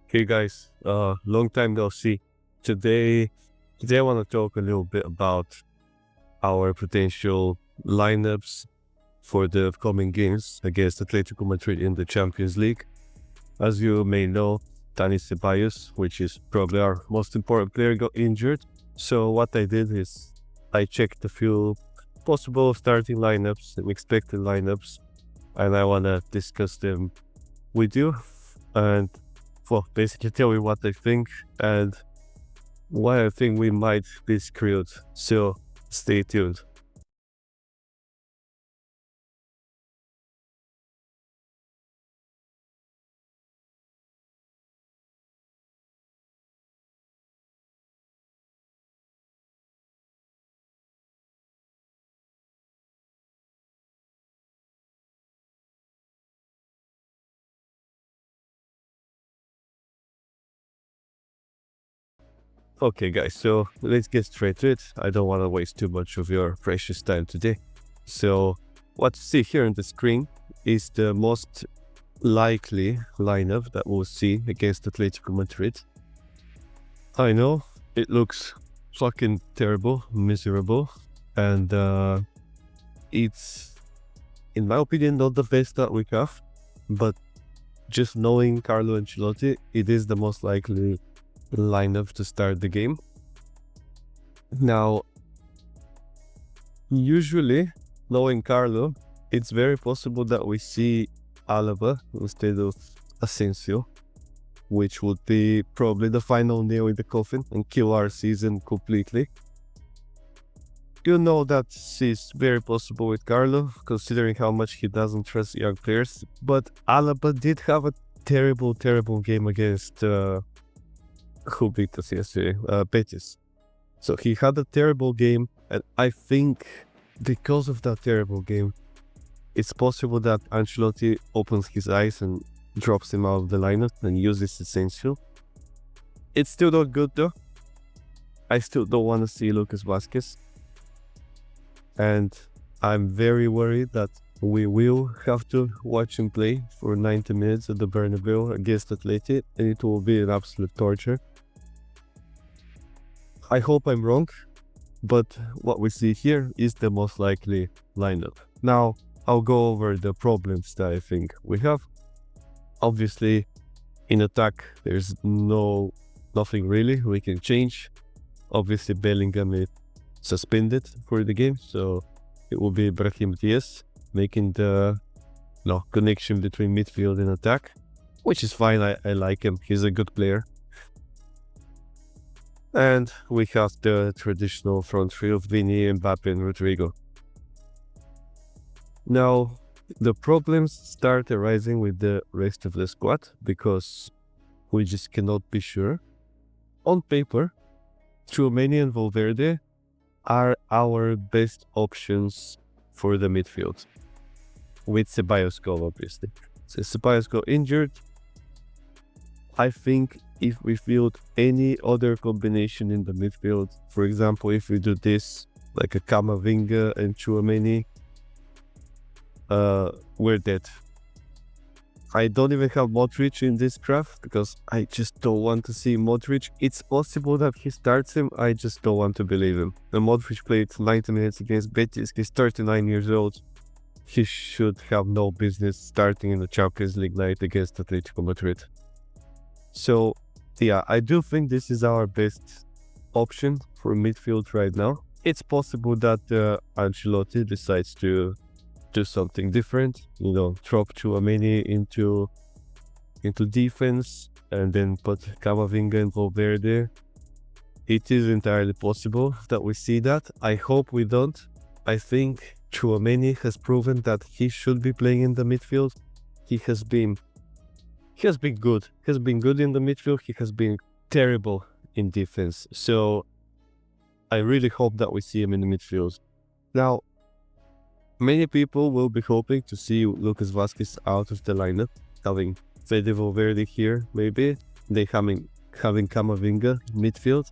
Hey guys, long time no see. Today, today I want to talk a little bit about our potential lineups for the upcoming games against Atletico Madrid in the Champions League. As you may know, Cebasllos, which is probably our most important player, got injured. So what I did is I checked a few possible starting lineups and expected lineups, and I want to discuss them with you and well, basically tell you what I think and why I think we might be screwed. So stay tuned. Okay, guys, so let's get straight to it. I don't want to waste too much of your precious time today. So, what you see here on the screen is the most likely lineup that we'll see against Atletico Madrid. I know it looks fucking terrible, miserable, and it's, in my opinion, not the best that we have, but just knowing Carlo Ancelotti, it is the most likely lineup to start the game. Now, usually, knowing Carlo, it's very possible that we see Alaba instead of Asensio, which would be probably the final nail in the coffin and kill our season completely. You know that is very possible with Carlo, considering how much he doesn't trust young players, but Alaba did have a terrible, terrible game against who beat us yesterday? Betis. So he had a terrible game, and I think because of that terrible game, it's possible that Ancelotti opens his eyes and drops him out of the lineup and uses Essential. It's still not good though. I still don't want to see Lucas Vazquez. And I'm very worried that we will have to watch him play for 90 minutes at the Bernabeu against Atleti, and it will be an absolute torture. I hope I'm wrong, but what we see here is the most likely lineup. Now, I'll go over the problems that I think we have. Obviously, in attack, there's nothing really we can change. Obviously, Bellingham is suspended for the game, so it will be Brahim Diaz making the connection between midfield and attack, which is fine. I like him. He's a good player. And we have the traditional front three of Vini, Mbappe, and Rodrigo. Now, the problems start arising with the rest of the squad because we just cannot be sure. On paper, Tchouaméni and Valverde are our best options for the midfield, with Ceballos obviously. So Ceballos got injured. I think if we field any other combination in the midfield, for example, if we do this, like a Camavinga and Tchouaméni, we're dead. I don't even have Modric in this draft because I just don't want to see Modric. It's possible that he starts him, I just don't want to believe him. And Modric played 90 minutes against Betis, he's 39 years old. He should have no business starting in the Champions League night against Atletico Madrid. So, yeah, I do think this is our best option for midfield right now. It's possible that Ancelotti decides to do something different, drop Tchouaméni into defense and then put Camavinga and Valverde. It is entirely possible that we see that. I hope we don't. I think Tchouaméni has proven that he should be playing in the midfield. He has been good. He has been good in the midfield. He has been terrible in defense. So I really hope that we see him in the midfield. Now, many people will be hoping to see Lucas Vazquez out of the lineup, having Fede Valverde here, maybe. They having Camavinga midfield.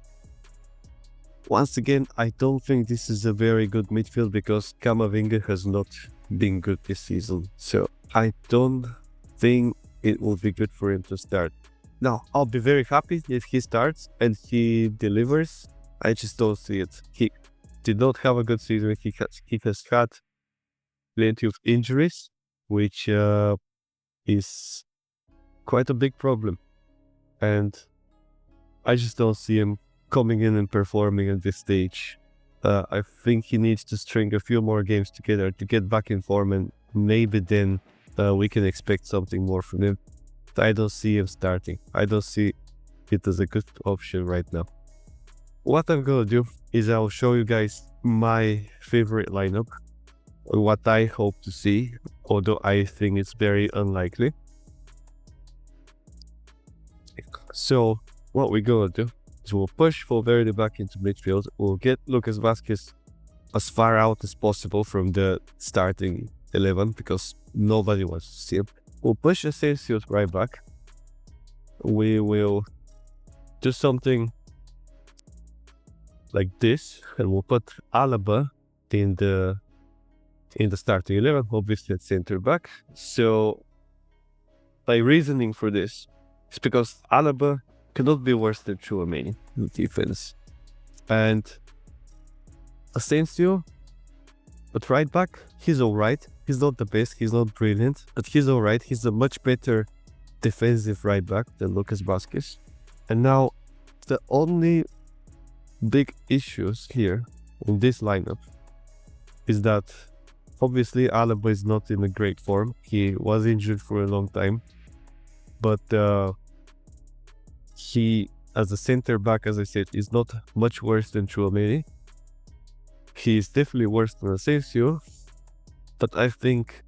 Once again, I don't think this is a very good midfield because Camavinga has not been good this season. So I don't think it will be good for him to start. Now, I'll be very happy if he starts and he delivers. I just don't see it. He did not have a good season. He has had plenty of injuries, which is quite a big problem. And I just don't see him coming in and performing at this stage. I think he needs to string a few more games together to get back in form, and maybe then we can expect something more from him. I don't see him starting. I don't see it as a good option right now. What I'm gonna do is I'll show you guys my favorite lineup, what I hope to see, although I think it's very unlikely. So what we're gonna do is we'll push Valverde back into midfield. We'll get Lucas Vazquez as far out as possible from the starting 11 because nobody wants to see him. We'll push Cebasllos right back. We will do something like this, and we'll put Alaba in the starting 11, obviously at center back. So my reasoning for this is because Alaba cannot be worse than Tchouaméni in defense, and Asensio at right back, he's alright. He's not the best, he's not brilliant, but he's alright. He's a much better defensive right back than Lucas Vazquez. And now the only big issues here in this lineup is that obviously Alaba is not in a great form. He was injured for a long time, but he, as a center back, as I said, is not much worse than Tchouaméni. He is definitely worse than Asensio, but I think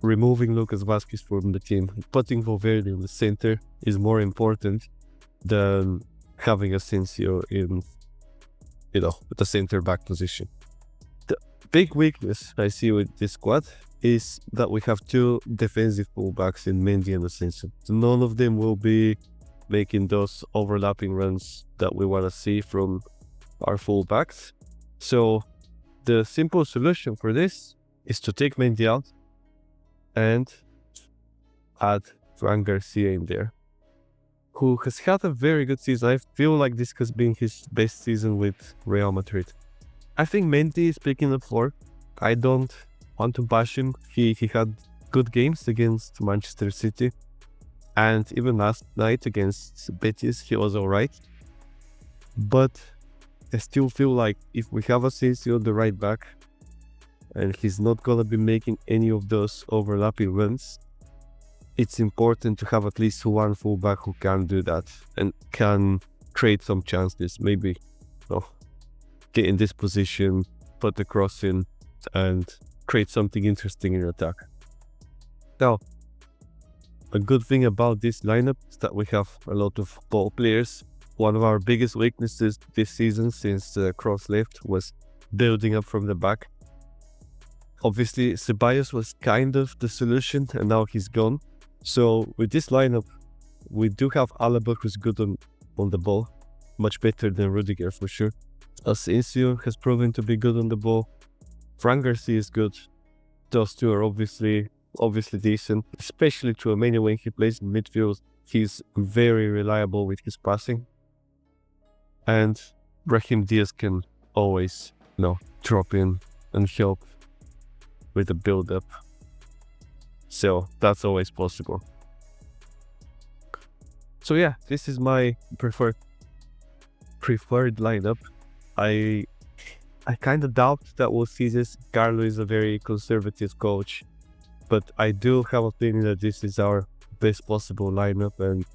removing Lucas Vazquez from the team, putting Valverde in the center is more important than having Asensio in, the center back position. The big weakness I see with this squad is that we have two defensive fullbacks in Mendy and Asensio. So none of them will be making those overlapping runs that we want to see from our fullbacks. So the simple solution for this is to take Mendy out and add Fran Garcia in there, who has had a very good season. I feel like this has been his best season with Real Madrid. I think Mendy is picking up for. I don't want to bash him. He had good games against Manchester City, and even last night against Betis he was alright. But I still feel like if we have Asensio on the right back and he's not gonna be making any of those overlapping runs, it's important to have at least one fullback who can do that and can create some chances. Maybe get in this position, put the cross in, and create something interesting in attack. Now, a good thing about this lineup is that we have a lot of ball players. One of our biggest weaknesses this season since Kroos left was building up from the back. Obviously, Cebasllos was kind of the solution, and now he's gone. So with this lineup, we do have Alaba, who's good on the ball, much better than Rudiger for sure. Asensio has proven to be good on the ball. Fran Garcia is good. Those two are obviously decent, especially Tchouaméni when he plays in midfield. He's very reliable with his passing. And Brahim Diaz can always, drop in and help with the build-up. So that's always possible. So yeah, this is my preferred lineup. I kind of doubt that we'll see this. Carlo is a very conservative coach, but I do have a feeling that this is our best possible lineup, and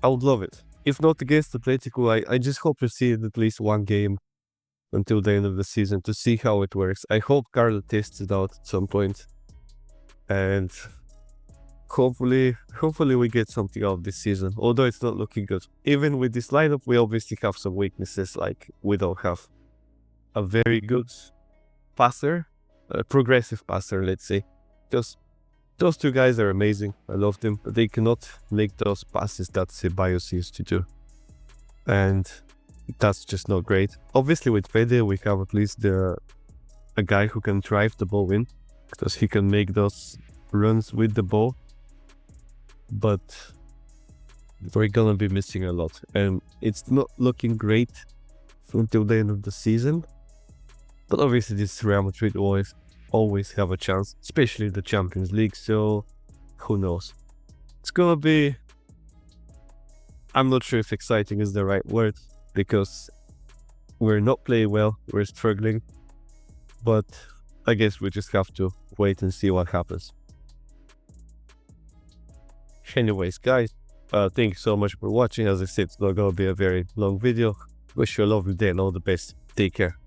I would love it. If not against Atletico, I just hope to see it at least one game until the end of the season to see how it works. I hope Carlo tests it out at some point, and hopefully we get something out of this season, although it's not looking good. Even with this lineup, we obviously have some weaknesses, like we don't have a very good passer, a progressive passer, let's say. Just those two guys are amazing. I love them, but they cannot make those passes that Ceballos used to do, and that's just not great. Obviously with Fede we have at least a guy who can drive the ball in, because he can make those runs with the ball. But we're gonna be missing a lot, and it's not looking great until the end of the season. But obviously, this Real Madrid always have a chance, especially the Champions League. So who knows? It's gonna be. I'm not sure if exciting is the right word, because we're not playing well. We're struggling, but I guess we just have to wait and see what happens. Anyways, guys, thank you so much for watching. As I said, it's not gonna be a very long video. Wish you a lovely day and all the best. Take care.